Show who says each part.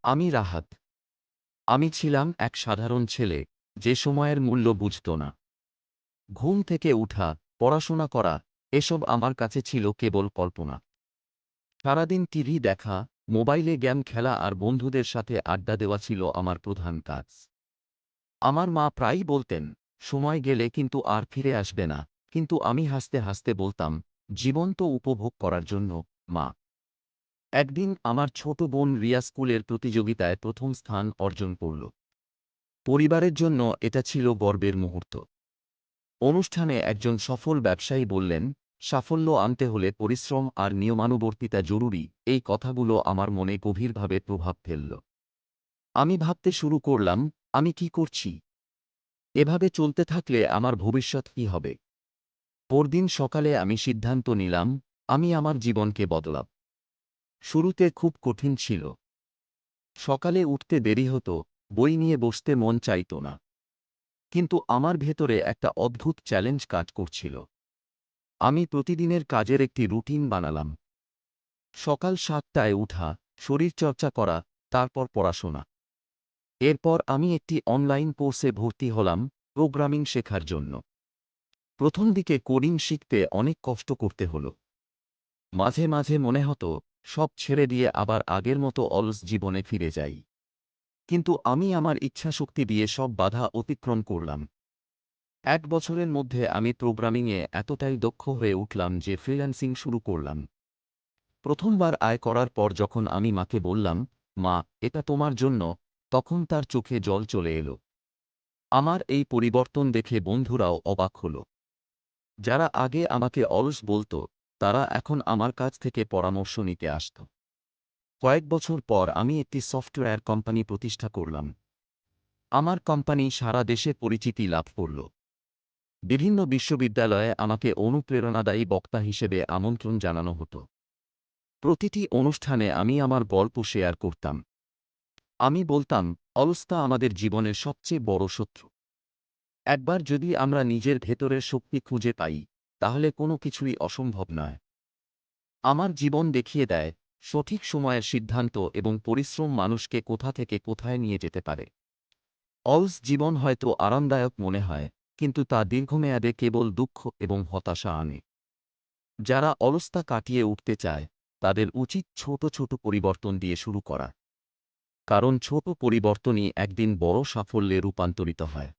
Speaker 1: আমি রাহাত। আমি ছিলাম এক সাধারণ ছেলে, যে সময়ের মূল্য বুঝত না। ঘুম থেকে উঠা, পড়াশোনা করা, এসব আমার কাছে ছিল কেবল কল্পনা। সারাদিন টিভি দেখা, মোবাইলে গেম খেলা আর বন্ধুদের সাথে আড্ডা দেওয়া ছিল আমার প্রধান কাজ। আমার মা প্রায়ই বলতেন, সময় গেলে কিন্তু আর ফিরে আসবে না, কিন্তু আমি হাসতে হাসতে বলতাম, জীবন তো উপভোগ করার জন্য, মা। একদিন আমার ছোট বোন রিয়া স্কুলের প্রতিযোগিতায় প্রথম স্থান অর্জন করল। পরিবারের জন্য এটা ছিল গর্বের মুহূর্ত। অনুষ্ঠানে একজন সফল ব্যবসায়ী বললেন, সাফল্য আনতে হলে পরিশ্রম আর নিয়মানুবর্তিতা জরুরি। এই কথাগুলো আমার মনে গভীরভাবে প্রভাব ফেলল। আমি ভাবতে শুরু করলাম, আমি কি করছি? এভাবে চলতে থাকলে আমার ভবিষ্যৎ কি হবে? পরদিন সকালে আমি সিদ্ধান্ত নিলাম, আমি আমার জীবনকে বদলাব। শুরুতে খুব কঠিন ছিল। সকালে উঠতে দেরি হতো, বই নিয়ে বসতে মন চাইত না। কিন্তু আমার ভেতরে একটা অদ্ভুত চ্যালেঞ্জ কাজ করছিল। আমি প্রতিদিনের কাজের একটি রুটিন বানালাম। সকাল ৭টায় উঠা, শরীরচর্চা করা, তারপর পড়াশোনা। এরপর আমি একটি অনলাইন কোর্সে ভর্তি হলাম, প্রোগ্রামিং শেখার জন্য। প্রথম দিকে কোডিং শিখতে অনেক কষ্ট করতে হলো। মাঝে মাঝে মনে হতো, সব ছেড়ে দিয়ে আবার আগের মতো অলস জীবনে ফিরে যাই। কিন্তু আমি আমার ইচ্ছাশক্তি দিয়ে সব বাধা অতিক্রম করলাম। ১ বছরের মধ্যে আমি প্রোগ্রামিংয়ে এতটাই দক্ষ হয়ে উঠলাম যে ফ্রিল্যান্সিং শুরু করলাম। প্রথমবার আয় করার পর যখন আমি মাকে বললাম, মা, এটা তোমার জন্য, তখন তার চোখে জল চলে এলো। আমার এই পরিবর্তন দেখে বন্ধুরাও অবাক হল। যারা আগে আমাকে অলস বলত, তারা এখন আমার কাছ থেকে পরামর্শ নিতে আসত। কয়েক বছর পর আমি একটি সফটওয়্যার কোম্পানি প্রতিষ্ঠা করলাম। আমার কোম্পানি সারা দেশে পরিচিতি লাভ করল। বিভিন্ন বিশ্ববিদ্যালয়ে আমাকে অনুপ্রেরণাদায়ী বক্তা হিসেবে আমন্ত্রণ জানানো হতো। প্রতিটি অনুষ্ঠানে আমি আমার গল্প শেয়ার করতাম। আমি বলতাম, অলসতা আমাদের জীবনের সবচেয়ে বড় শত্রু। একবার যদি আমরা নিজের ভেতরের শক্তি খুঁজে পাই, তাহলে কোনো কিছুই অসম্ভব নয়। আমার জীবন দেখিয়ে দেয়, সঠিক সময়ের সিদ্ধান্ত এবং পরিশ্রম মানুষকে কোথা থেকে কোথায় নিয়ে যেতে পারে। অলস জীবন হয়তো আরামদায়ক মনে হয়, কিন্তু তা দীর্ঘমেয়াদে কেবল দুঃখ এবং হতাশা আনে। যারা অলসতা কাটিয়ে উঠতে চায়, তাদের উচিত ছোট ছোট পরিবর্তন দিয়ে শুরু করা। কারণ ছোট পরিবর্তনই একদিন বড় সাফল্যে রূপান্তরিত হয়।